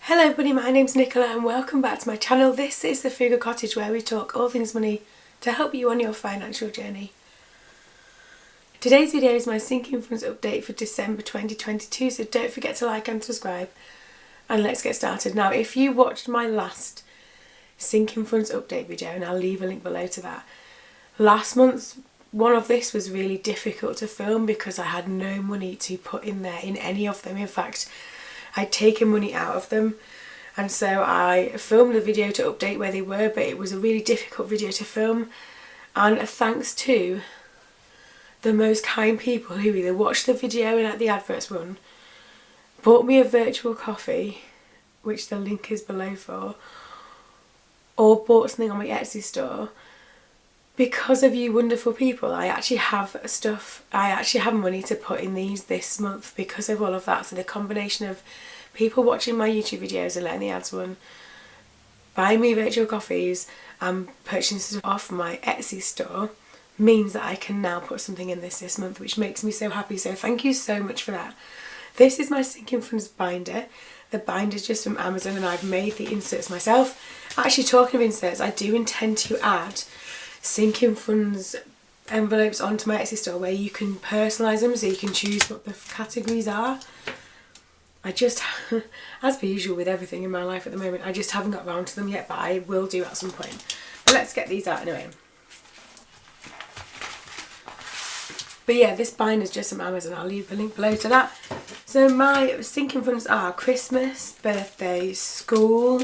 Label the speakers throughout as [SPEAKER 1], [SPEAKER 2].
[SPEAKER 1] Hello everybody, my name's Nicola and welcome back to my channel. This is the Frugal Cottage where we talk all things money to help you on your financial journey. Today's video is my sinking funds update for December 2022, so don't forget to like and subscribe and let's get started. Now if you watched my last sinking funds update video, and I'll leave a link below to that, last month's one of this was really difficult to film because I had no money to put in there in any of them. In fact, I'd taken money out of them, and so I filmed a video to update where they were, but it was a really difficult video to film. And thanks to the most kind people who either watched the video and at the adverts run, bought me a virtual coffee, which the link is below for, or bought something on my Etsy store. Because of you wonderful people, I actually have money to put in this month because of all of that. So the combination of people watching my YouTube videos and letting the ads run, buying me virtual coffees and purchasing stuff off my Etsy store means that I can now put something in this month, which makes me so happy. So thank you so much for that. This is my sinking funds binder. The binder's just from Amazon and I've made the inserts myself. Actually, talking of inserts, I do intend to add sinking funds envelopes onto my Etsy store where you can personalise them so you can choose what the categories are. I just, as per usual with everything in my life at the moment, I just haven't got around to them yet, but I will do at some point. But let's get these out anyway. But yeah, this binder's just from Amazon. I'll leave a link below to that. So my sinking funds are Christmas, birthdays, school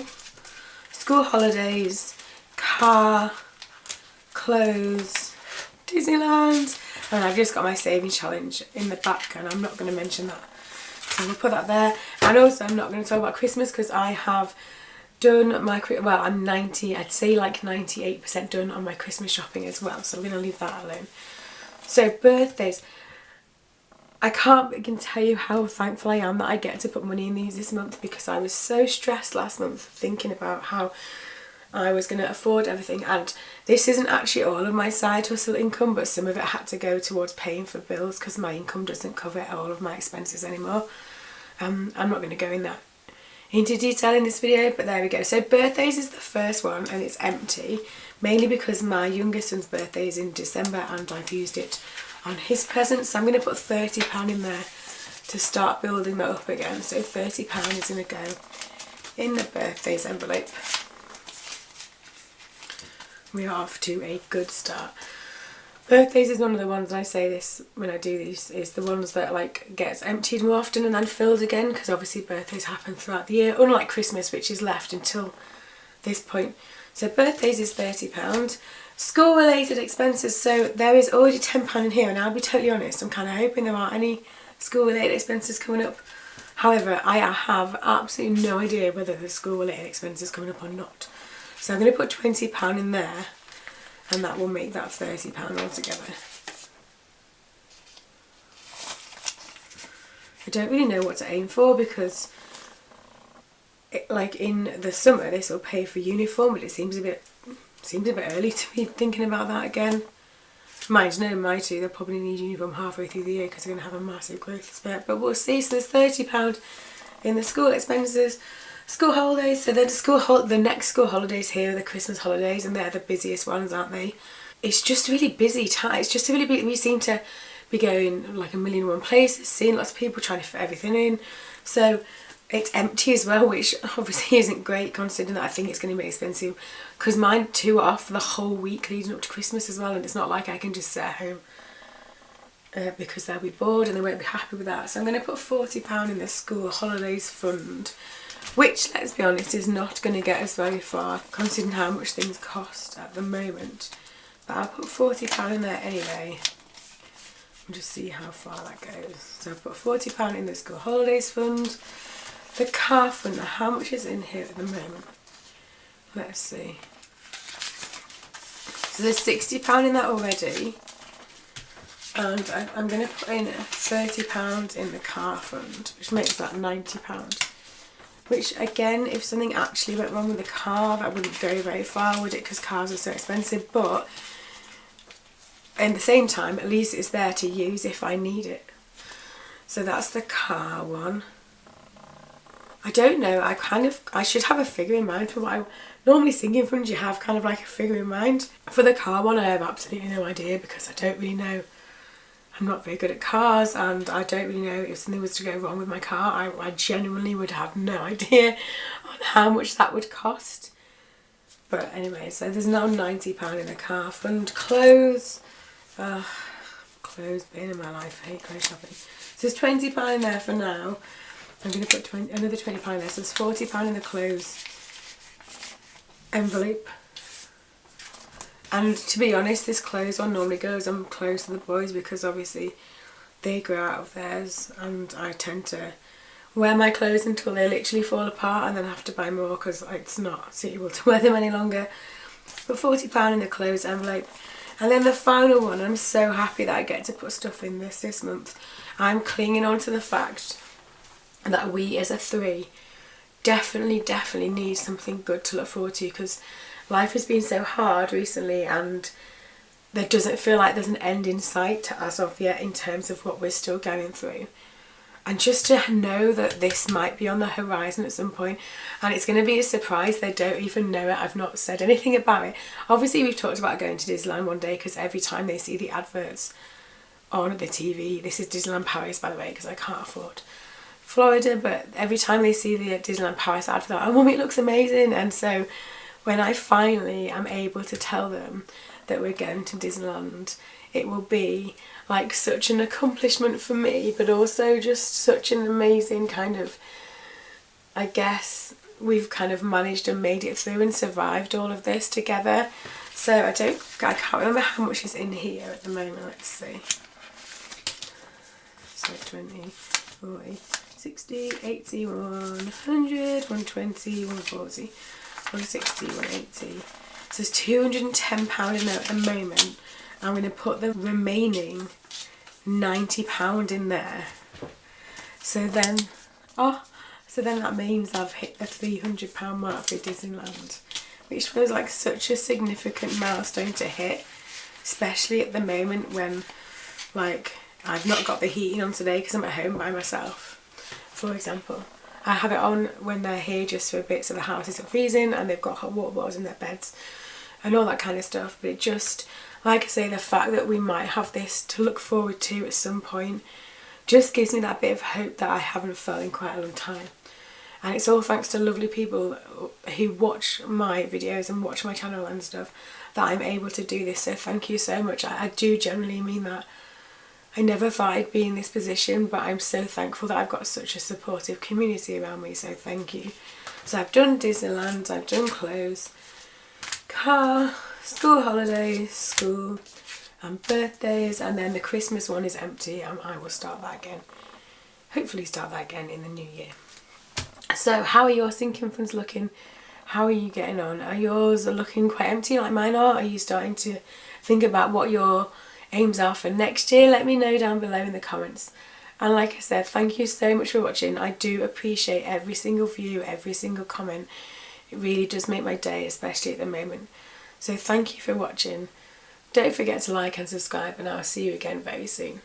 [SPEAKER 1] holidays, car, clothes, Disneyland, and I've just got my savings challenge in the back and I'm not going to mention that. So we'll put that there. And also I'm not going to talk about Christmas because I have done my, well, I'm 90, I'd say like 98% done on my Christmas shopping as well, so I'm going to leave that alone. So birthdays, I can't begin to tell you how thankful I am that I get to put money in these this month, because I was so stressed last month thinking about how I was going to afford everything, and this isn't actually all of my side hustle income, but some of it had to go towards paying for bills because my income doesn't cover all of my expenses anymore. I'm not going to go into detail in this video, but there we go. So birthdays is the first one and it's empty, mainly because my youngest son's birthday is in December and I've used it on his presents. So I'm going to put £30 in there to start building that up again. So £30 is going to go in the birthdays envelope. We are off to a good start. Birthdays is one of the ones, I say this when I do these, is the ones that like gets emptied more often and then filled again, because obviously birthdays happen throughout the year, unlike Christmas, which is left until this point. So birthdays is £30. School related expenses, so there is already £10 in here, and I'll be totally honest, I'm kind of hoping there aren't any school related expenses coming up. However, I have absolutely no idea whether there's school related expenses coming up or not. So I'm going to put £20 in there and that will make that £30 altogether. I don't really know what to aim for because like in the summer this will pay for uniform, but it seems a bit early to be thinking about that again. Mind you, my two, they'll probably need uniform halfway through the year because they're going to have a massive growth spurt, but we'll see. So there's £30 in the school expenses. School holidays, so then the next school holidays here are the Christmas holidays, and they're the busiest ones, aren't they? It's just really busy time. It's just really we seem to be going like a million and one places, seeing lots of people trying to fit everything in. So it's empty as well, which obviously isn't great considering that I think it's going to be expensive, because mine too are off for the whole week leading up to Christmas as well, and it's not like I can just sit at home because they'll be bored and they won't be happy with that. So I'm going to put £40 in the school holidays fund, which, let's be honest, is not going to get us very far considering how much things cost at the moment. But I'll put £40 in there anyway. We'll just see how far that goes. So I've put £40 in the school holidays fund. The car fund, now how much is in here at the moment? Let's see. So there's £60 in that already. And I'm going to put in £30 in the car fund, which makes that £90. Which again, if something actually went wrong with the car, that wouldn't go very far, would it? Because cars are so expensive. But at the same time, at least it's there to use if I need it. So that's the car one. I don't know, I should have a figure in mind for what I normally sinking funds. You have kind of like a figure in mind. For the car one, I have absolutely no idea, because I don't really know. I'm not very good at cars, and I don't really know if something was to go wrong with my car. I genuinely would have no idea on how much that would cost. But anyway, so there's now £90 in the car fund. Clothes. Clothes been in my life. I hate clothes shopping. So there's £20 in there for now. I'm going to put another £20 there. So there's £40 in the clothes envelope. And to be honest, this clothes one normally goes on close to the boys, because obviously they grow out of theirs, and I tend to wear my clothes until they literally fall apart and then have to buy more because it's not suitable to wear them any longer. But £40 in the clothes envelope. And then the final one, I'm so happy that I get to put stuff in this month. I'm clinging on to the fact that we as a 3 definitely need something good to look forward to, because life has been so hard recently, and there doesn't feel like there's an end in sight as of yet in terms of what we're still going through. And just to know that this might be on the horizon at some point, and it's going to be a surprise, they don't even know it, I've not said anything about it. Obviously we've talked about going to Disneyland one day, because every time they see the adverts on the TV, this is Disneyland Paris by the way, because I can't afford Florida, but every time they see the Disneyland Paris advert, they're like, oh mum, it looks amazing. And so when I finally am able to tell them that we're going to Disneyland, it will be like such an accomplishment for me, but also just such an amazing kind of, I guess we've kind of managed and made it through and survived all of this together. So I can't remember how much is in here at the moment. Let's see. So 20, 40, 60, 80, 100, 120, 140, 160, 180. So there's £210 in there at the moment. I'm going to put the remaining £90 in there. So then that means I've hit the £300 mark for Disneyland, which feels like such a significant milestone to hit, especially at the moment when, like, I've not got the heating on today because I'm at home by myself, for example. I have it on when they're here just for a bit so the house isn't freezing, and they've got hot water bottles in their beds and all that kind of stuff. But it just, like I say, the fact that we might have this to look forward to at some point just gives me that bit of hope that I haven't felt in quite a long time. And it's all thanks to lovely people who watch my videos and watch my channel and stuff that I'm able to do this. So thank you so much. I do generally mean that. I never thought I'd be in this position, but I'm so thankful that I've got such a supportive community around me, so thank you. So I've done Disneyland, I've done clothes, car, school holidays, school and birthdays, and then the Christmas one is empty, and I will start that again. Hopefully start that again in the new year. So how are your sinking funds looking? How are you getting on? Are yours looking quite empty like mine are? Are you starting to think about what your aims are for next year? Let me know down below in the comments. And like I said, thank you so much for watching. I do appreciate every single view, every single comment. It really does make my day, especially at the moment. So thank you for watching. Don't forget to like and subscribe, and I'll see you again very soon.